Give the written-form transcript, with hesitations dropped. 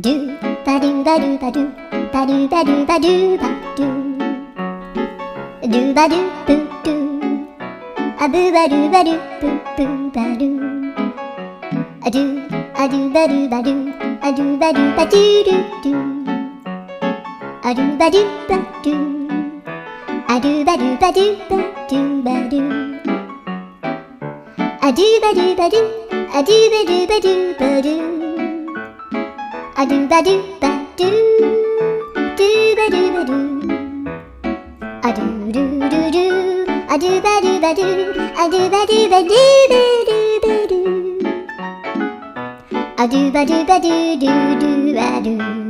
do ba do ba do ba do ba do ba do ba do ba do ba do boo do a boo ba do ba do boo boo ba do a do ba do ba do a do ba do ba do do do a do ba do ba do a do ba do ba do ba do ba do a do ba do ba do a do ba do ba do ba do a do ba do ba do do ba do ba do a do do do do a do ba do ba do a do ba do ba do ba do ba do a do ba do ba do do do ba do